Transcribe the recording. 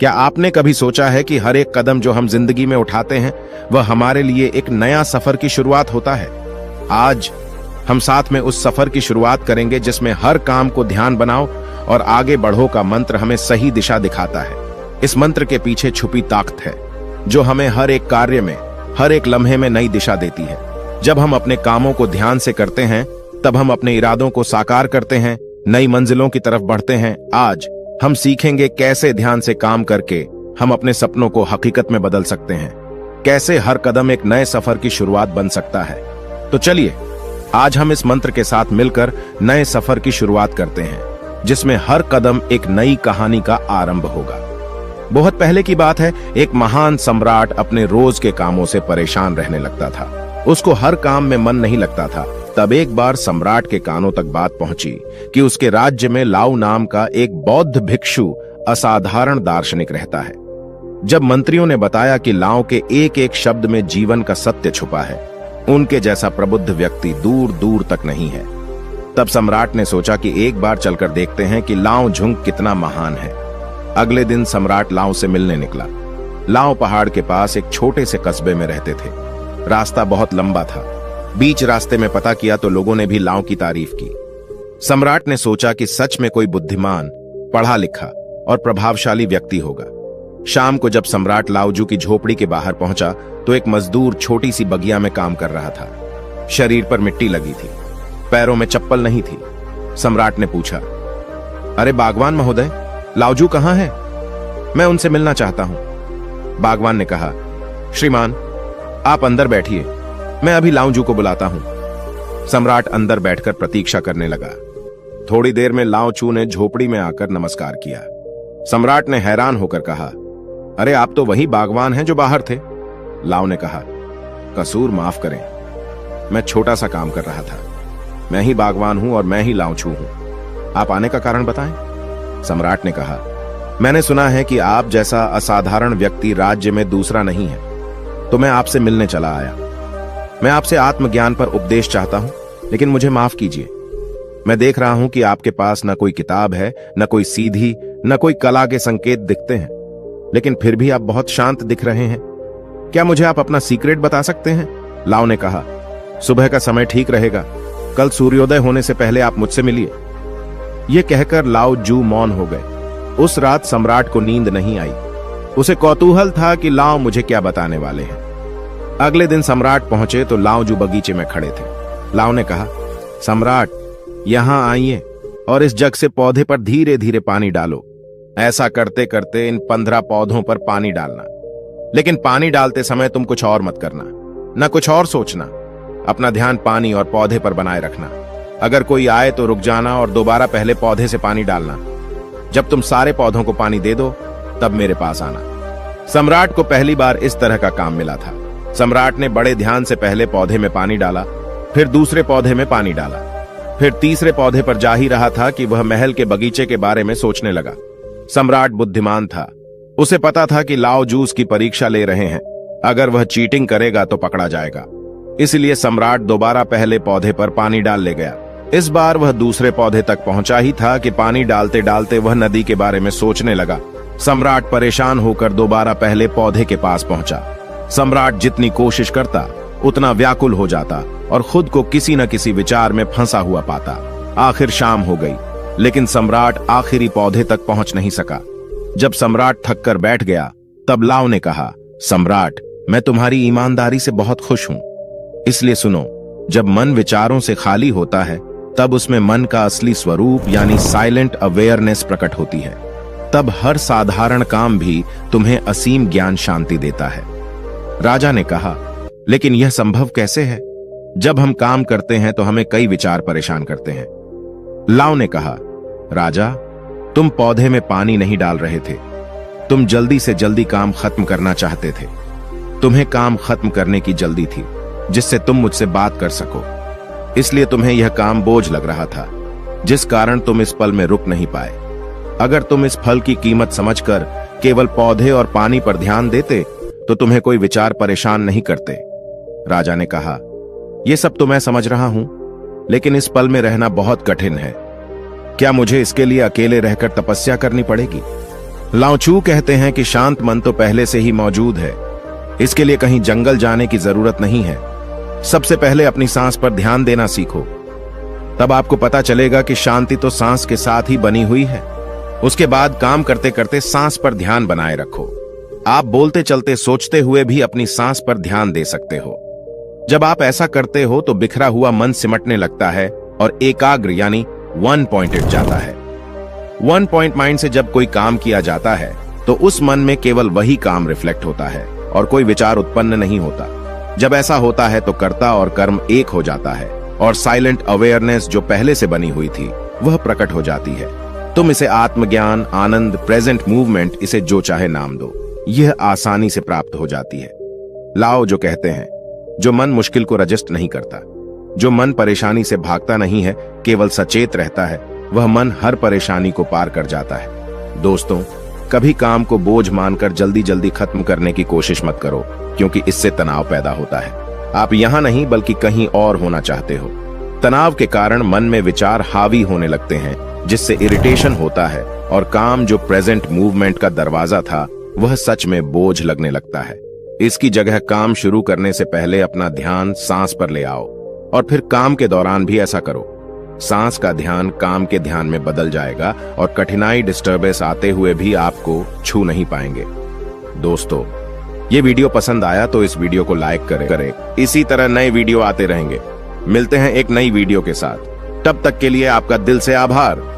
क्या आपने कभी सोचा है कि हर एक कदम जो हम जिंदगी में उठाते हैं वह हमारे लिए एक नया सफर की शुरुआत होता है। आज हम साथ में उस सफर की शुरुआत करेंगे जिसमें हर काम को ध्यान बनाओ और आगे बढ़ो का मंत्र हमें सही दिशा दिखाता है। इस मंत्र के पीछे छुपी ताकत है जो हमें हर एक कार्य में, हर एक लम्हे में नई दिशा देती है। जब हम अपने कामों को ध्यान से करते हैं तब हम अपने इरादों को साकार करते हैं, नई मंजिलों की तरफ बढ़ते हैं। आज हम सीखेंगे कैसे ध्यान से काम करके हम अपने सपनों को हकीकत में बदल सकते हैं, कैसे हर कदम एक नए सफर की शुरुआत बन सकता है। तो चलिए आज हम इस मंत्र के साथ मिलकर नए सफर की शुरुआत करते हैं जिसमें हर कदम एक नई कहानी का आरंभ होगा। बहुत पहले की बात है, एक महान सम्राट अपने रोज के कामों से परेशान रहने लगता था। उसको हर काम में मन नहीं लगता था। तब एक बार सम्राट के कानों तक बात पहुंची कि उसके राज्य में लाओ नाम का एक बौद्ध भिक्षु असाधारण दार्शनिक रहता है। जब मंत्रियों ने बताया कि लाओ के एक एक शब्द में जीवन का सत्य छुपा है, उनके जैसा प्रबुद्ध व्यक्ति दूर दूर तक नहीं है, तब सम्राट ने सोचा कि एक बार चलकर देखते हैं कि लाओ झुंग कितना महान है। अगले दिन सम्राट लाओ से मिलने निकला। लाओ पहाड़ के पास एक छोटे से कस्बे में रहते थे। रास्ता बहुत लंबा था। बीच रास्ते में पता किया तो लोगों ने भी लाओ की तारीफ की। सम्राट ने सोचा कि सच में कोई बुद्धिमान, पढ़ा लिखा और प्रभावशाली व्यक्ति होगा। शाम को जब सम्राट लाओजू की झोपड़ी के बाहर पहुंचा तो एक मजदूर छोटी सी बगिया में काम कर रहा था। शरीर पर मिट्टी लगी थी, पैरों में चप्पल नहीं थी। सम्राट ने पूछा, अरे बागवान महोदय, लाओजू कहां है? मैं उनसे मिलना चाहता हूं। बागवान ने कहा, श्रीमान आप अंदर बैठिए, मैं अभी लाओजू को बुलाता हूं। सम्राट अंदर बैठकर प्रतीक्षा करने लगा। थोड़ी देर में लाओजू ने झोपड़ी में आकर नमस्कार किया। सम्राट ने हैरान होकर कहा, अरे आप तो वही बागवान हैं जो बाहर थे। लाओ ने कहा, कसूर माफ करें, मैं छोटा सा काम कर रहा था। मैं ही बागवान हूं और मैं ही लाओजू हूं। आप आने का कारण बताएं। सम्राट ने कहा, मैंने सुना है कि आप जैसा असाधारण व्यक्ति राज्य में दूसरा नहीं है, तो मैं आपसे मिलने चला आया। मैं आपसे आत्मज्ञान पर उपदेश चाहता हूं, लेकिन मुझे माफ कीजिए। मैं देख रहा हूं कि आपके पास न कोई किताब है, न कोई सीधी, न कोई कला के संकेत दिखते हैं, लेकिन फिर भी आप बहुत शांत दिख रहे हैं। क्या मुझे आप अपना सीक्रेट बता सकते हैं? लाओ ने कहा, सुबह का समय ठीक रहेगा, कल सूर्योदय होने से पहले आप मुझसे मिलिए। यह कहकर लाओजू मौन हो गए। उस रात सम्राट को नींद नहीं आई। उसे कौतूहल था कि लाओ मुझे क्या बताने वाले हैं। अगले दिन सम्राट पहुंचे तो लाओजू बगीचे में खड़े थे। लाओ ने कहा, सम्राट यहां आइए और इस जग से पौधे पर धीरे धीरे पानी डालो। ऐसा करते करते इन 15 पौधों पर पानी डालना, लेकिन पानी डालते समय तुम कुछ और मत करना, न कुछ और सोचना। अपना ध्यान पानी और पौधे पर बनाए रखना। अगर कोई आए तो रुक जाना और दोबारा पहले पौधे से पानी डालना। जब तुम सारे पौधों को पानी दे दो तब मेरे पास आना। सम्राट को पहली बार इस तरह का काम मिला था। सम्राट ने बड़े ध्यान से पहले पौधे में पानी डाला, फिर दूसरे पौधे में पानी डाला, फिर तीसरे पौधे पर जा ही रहा था कि वह महल के बगीचे के बारे में सोचने लगा। सम्राट बुद्धिमान था। उसे पता था कि लाओजू की परीक्षा ले रहे हैं। अगर वह चीटिंग करेगा तो पकड़ा जाएगा। इसलिए सम्राट दोबारा पहले पौधे पर पानी डाल ले गया। इस बार वह दूसरे पौधे तक पहुंचा ही था कि पानी डालते डालते वह नदी के बारे में सोचने लगा। सम्राट परेशान होकर दोबारा पहले पौधे के पास पहुंचा। सम्राट जितनी कोशिश करता उतना व्याकुल हो जाता और खुद को किसी न किसी विचार में फंसा हुआ पाता। आखिर शाम हो गई, लेकिन सम्राट आखिरी पौधे तक पहुंच नहीं सका। जब सम्राट थक कर बैठ गया तब लाओ ने कहा, सम्राट मैं तुम्हारी ईमानदारी से बहुत खुश हूं, इसलिए सुनो, जब मन विचारों से खाली होता है तब उसमें मन का असली स्वरूप यानी साइलेंट अवेयरनेस प्रकट होती है। तब हर साधारण काम भी तुम्हें असीम ज्ञान शांति देता है। राजा ने कहा, लेकिन यह संभव कैसे है? जब हम काम करते हैं तो हमें कई विचार परेशान करते हैं। लाओ ने कहा, राजा तुम पौधे में पानी नहीं डाल रहे थे, तुम जल्दी से जल्दी काम खत्म करना चाहते थे। तुम्हें काम खत्म करने की जल्दी थी जिससे तुम मुझसे बात कर सको, इसलिए तुम्हें यह काम बोझ लग रहा था, जिस कारण तुम इस पल में रुक नहीं पाए। अगर तुम इस फल की कीमत समझकर केवल पौधे और पानी पर ध्यान देते तो तुम्हें कोई विचार परेशान नहीं करते। राजा ने कहा, यह सब तो मैं समझ रहा हूं, लेकिन इस पल में रहना बहुत कठिन है। क्या मुझे इसके लिए अकेले रहकर तपस्या करनी पड़ेगी? लाओ त्सु कहते हैं कि शांत मन तो पहले से ही मौजूद है। इसके लिए कहीं जंगल जाने की जरूरत नहीं है। सबसे पहले अपनी सांस पर ध्यान देना सीखो। तब आपको पता चलेगा कि शांति तो सांस के साथ ही बनी हुई है। उसके बाद काम करते करते सांस पर ध्यान बनाए रखो। आप बोलते चलते सोचते हुए भी अपनी सांस पर ध्यान दे सकते हो। जब आप ऐसा करते हो तो बिखरा हुआ मन सिमटने लगता है और एकाग्र यानी वन पॉइंटेड जाता है। वन पॉइंट माइंड से जब कोई काम किया जाता है तो उस मन में केवल वही काम रिफ्लेक्ट होता है और कोई विचार उत्पन्न नहीं होता। जब ऐसा होता है तो कर्ता और कर्म एक हो जाता है और साइलेंट अवेयरनेस जो पहले से बनी हुई थी वह प्रकट हो जाती है। तुम इसे आत्मज्ञान, आनंद, प्रेजेंट मूवमेंट, इसे जो चाहे नाम दो, यह आसानी से प्राप्त हो जाती है। लाओ जो कहते हैं, जो मन मुश्किल को रजिस्ट नहीं करता, जो मन परेशानी से भागता नहीं है, केवल सचेत रहता है, वह मन हर परेशानी को पार कर जाता है। दोस्तों, कभी काम को बोझ मानकर जल्दी जल्दी खत्म करने की कोशिश मत करो, क्योंकि इससे तनाव पैदा होता है। आप यहां नहीं बल्कि कहीं और होना चाहते हो। तनाव के कारण मन में विचार हावी होने लगते हैं, जिससे इरिटेशन होता है और काम जो प्रेजेंट मूवमेंट का दरवाजा था वह सच में बोझ लगने लगता है। इसकी जगह काम शुरू करने से पहले अपना ध्यान सांस पर ले आओ और फिर काम के दौरान भी ऐसा करो। सांस का ध्यान काम के ध्यान में बदल जाएगा और कठिनाई, डिस्टर्बेंस आते हुए भी आपको छू नहीं पाएंगे। दोस्तों, ये वीडियो पसंद आया तो इस वीडियो को लाइक करें। इसी तरह नए वीडियो आते रहेंगे। मिलते हैं एक नई वीडियो के साथ। तब तक के लिए आपका दिल से आभार।